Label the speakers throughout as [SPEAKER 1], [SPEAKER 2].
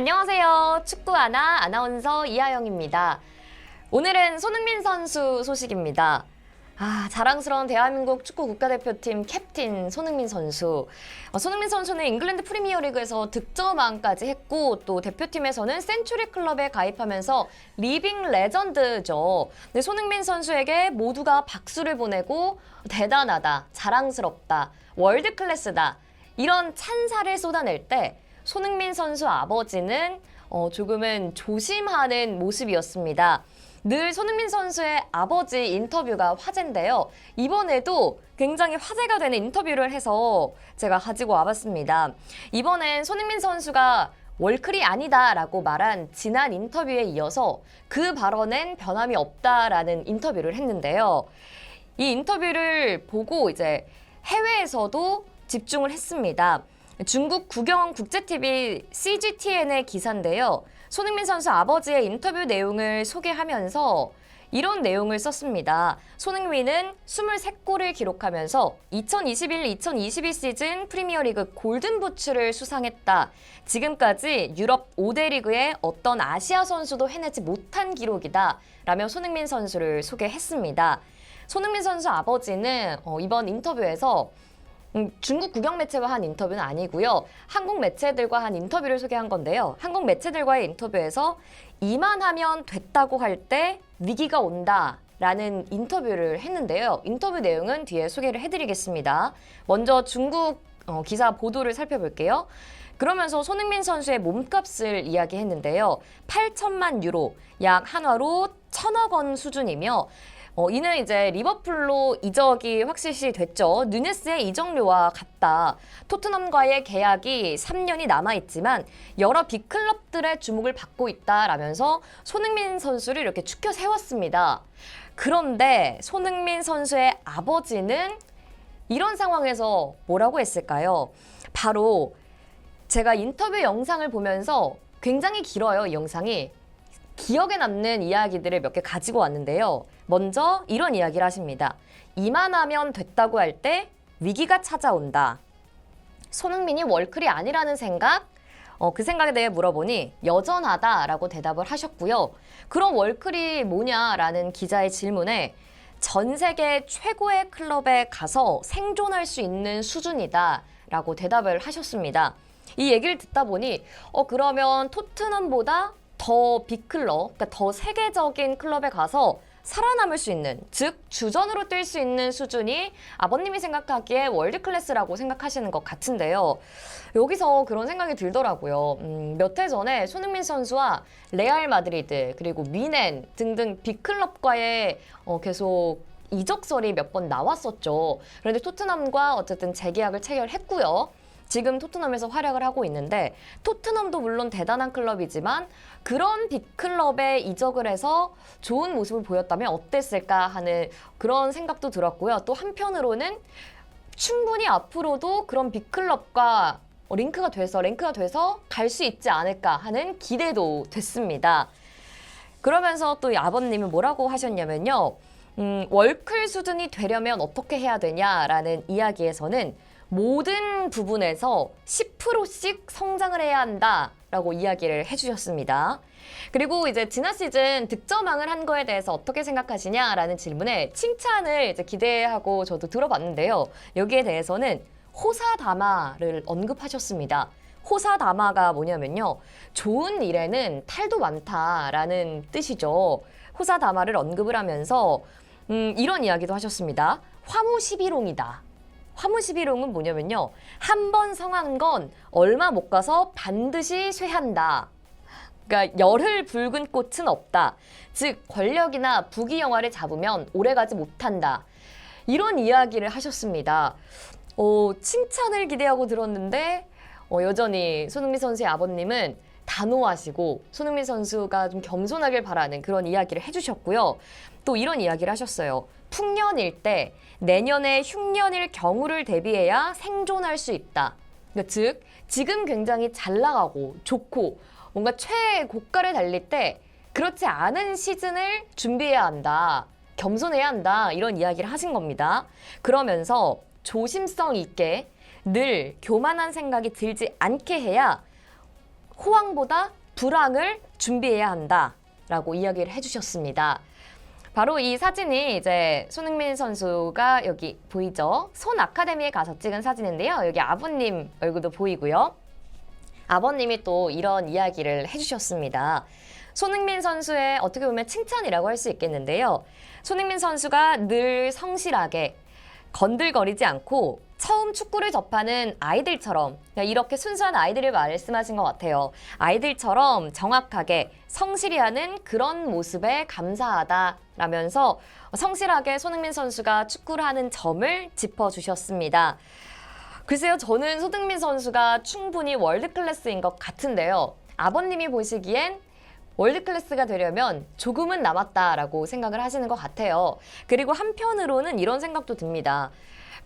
[SPEAKER 1] 안녕하세요. 축구 아나운서 이하영입니다. 오늘은 손흥민 선수 소식입니다. 자랑스러운 대한민국 축구 국가대표팀 캡틴 손흥민 선수. 손흥민 선수는 잉글랜드 프리미어리그에서 득점왕까지 했고 또 대표팀에서는 센츄리 클럽에 가입하면서 리빙 레전드죠. 근데 손흥민 선수에게 모두가 박수를 보내고 대단하다, 자랑스럽다, 월드 클래스다 이런 찬사를 쏟아낼 때 손흥민 선수 아버지는 조금은 조심하는 모습이었습니다. 늘 손흥민 선수의 아버지 인터뷰가 화제인데요. 이번에도 굉장히 화제가 되는 인터뷰를 해서 제가 가지고 와봤습니다. 이번엔 손흥민 선수가 월클이 아니다라고 말한 지난 인터뷰에 이어서 그 발언엔 변함이 없다라는 인터뷰를 했는데요. 이 인터뷰를 보고 이제 해외에서도 집중을 했습니다. 중국 국영 국제TV CGTN의 기사인데요. 손흥민 선수 아버지의 인터뷰 내용을 소개하면서 이런 내용을 썼습니다. 손흥민은 23골을 기록하면서 2021-2022 시즌 프리미어리그 골든부츠를 수상했다. 지금까지 유럽 5대 리그의 어떤 아시아 선수도 해내지 못한 기록이다. 라며 손흥민 선수를 소개했습니다. 손흥민 선수 아버지는 이번 인터뷰에서 중국 국영 매체와 한 인터뷰는 아니고요. 한국 매체들과 한 인터뷰를 소개한 건데요. 한국 매체들과의 인터뷰에서 이만하면 됐다고 할 때 위기가 온다라는 인터뷰를 했는데요. 인터뷰 내용은 뒤에 소개를 해드리겠습니다. 먼저 중국 기사 보도를 살펴볼게요. 그러면서 손흥민 선수의 몸값을 이야기했는데요. 8천만 유로, 약 한화로 1,000억 원 수준이며 이는 이제 리버풀로 이적이 확실시 됐죠. 누네스의 이적료와 같다. 토트넘과의 계약이 3년이 남아있지만 여러 빅클럽들의 주목을 받고 있다라면서 손흥민 선수를 이렇게 추켜 세웠습니다. 그런데 손흥민 선수의 아버지는 이런 상황에서 뭐라고 했을까요? 바로 제가 인터뷰 영상을 보면서 굉장히 길어요, 이 영상이. 기억에 남는 이야기들을 몇 개 가지고 왔는데요. 먼저 이런 이야기를 하십니다. 이만하면 됐다고 할 때 위기가 찾아온다. 손흥민이 월클이 아니라는 생각? 그 생각에 대해 물어보니 여전하다라고 대답을 하셨고요. 그럼 월클이 뭐냐라는 기자의 질문에 전 세계 최고의 클럽에 가서 생존할 수 있는 수준이다라고 대답을 하셨습니다. 이 얘기를 듣다 보니 그러면 토트넘보다 더 빅클럽, 그러니까 더 세계적인 클럽에 가서 살아남을 수 있는, 즉 주전으로 뛸 수 있는 수준이 아버님이 생각하기에 월드클래스라고 생각하시는 것 같은데요. 여기서 그런 생각이 들더라고요. 몇 해 전에 손흥민 선수와 레알 마드리드 그리고 미넨 등등 빅클럽과의 계속 이적설이 몇 번 나왔었죠. 그런데 토트넘과 어쨌든 재계약을 체결했고요. 지금 토트넘에서 활약을 하고 있는데 토트넘도 물론 대단한 클럽이지만 그런 빅클럽에 이적을 해서 좋은 모습을 보였다면 어땠을까 하는 그런 생각도 들었고요. 또 한편으로는 충분히 앞으로도 그런 빅클럽과 랭크가 돼서 갈 수 있지 않을까 하는 기대도 됐습니다. 그러면서 또 이 아버님은 뭐라고 하셨냐면요. 월클 수준이 되려면 어떻게 해야 되냐라는 이야기에서는 모든 부분에서 10%씩 성장을 해야 한다라고 이야기를 해주셨습니다. 그리고 이제 지난 시즌 득점왕을 한 거에 대해서 어떻게 생각하시냐라는 질문에 칭찬을 이제 기대하고 저도 들어봤는데요. 여기에 대해서는 호사다마를 언급하셨습니다. 호사다마가 뭐냐면요. 좋은 일에는 탈도 많다라는 뜻이죠. 호사다마를 언급을 하면서 이런 이야기도 하셨습니다. 화무 11홍이다. 화무 11홍은 뭐냐면요. 한 번 성한 건 얼마 못 가서 반드시 쇠한다. 그러니까 열흘 붉은 꽃은 없다. 즉 권력이나 부귀영화를 잡으면 오래가지 못한다. 이런 이야기를 하셨습니다. 칭찬을 기대하고 들었는데 여전히 손흥민 선수의 아버님은 단호하시고 손흥민 선수가 좀 겸손하길 바라는 그런 이야기를 해주셨고요. 또 이런 이야기를 하셨어요. 풍년일 때 내년에 흉년일 경우를 대비해야 생존할 수 있다. 그러니까 즉 지금 굉장히 잘 나가고 좋고 뭔가 최고가를 달릴 때 그렇지 않은 시즌을 준비해야 한다. 겸손해야 한다. 이런 이야기를 하신 겁니다. 그러면서 조심성 있게 늘 교만한 생각이 들지 않게 해야 호황보다 불황을 준비해야 한다라고 이야기를 해주셨습니다. 바로 이 사진이 이제 손흥민 선수가 여기 보이죠? 손 아카데미에 가서 찍은 사진인데요. 여기 아버님 얼굴도 보이고요. 아버님이 또 이런 이야기를 해주셨습니다. 손흥민 선수의 어떻게 보면 칭찬이라고 할 수 있겠는데요. 손흥민 선수가 늘 성실하게 건들거리지 않고 처음 축구를 접하는 아이들처럼 이렇게 순수한 아이들을 말씀하신 것 같아요. 아이들처럼 정확하게 성실히 하는 그런 모습에 감사하다라면서 성실하게 손흥민 선수가 축구를 하는 점을 짚어주셨습니다. 글쎄요, 저는 손흥민 선수가 충분히 월드클래스인 것 같은데요. 아버님이 보시기엔 월드클래스가 되려면 조금은 남았다라고 생각을 하시는 것 같아요. 그리고 한편으로는 이런 생각도 듭니다.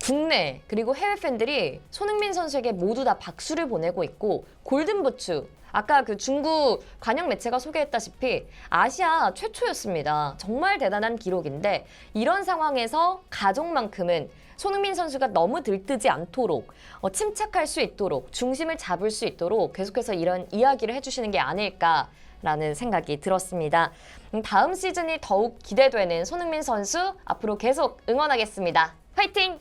[SPEAKER 1] 국내 그리고 해외 팬들이 손흥민 선수에게 모두 다 박수를 보내고 있고 골든부츠, 아까 그 중국 관영 매체가 소개했다시피 아시아 최초였습니다. 정말 대단한 기록인데 이런 상황에서 가족만큼은 손흥민 선수가 너무 들뜨지 않도록 침착할 수 있도록 중심을 잡을 수 있도록 계속해서 이런 이야기를 해주시는 게 아닐까라는 생각이 들었습니다. 다음 시즌이 더욱 기대되는 손흥민 선수 앞으로 계속 응원하겠습니다. 화이팅!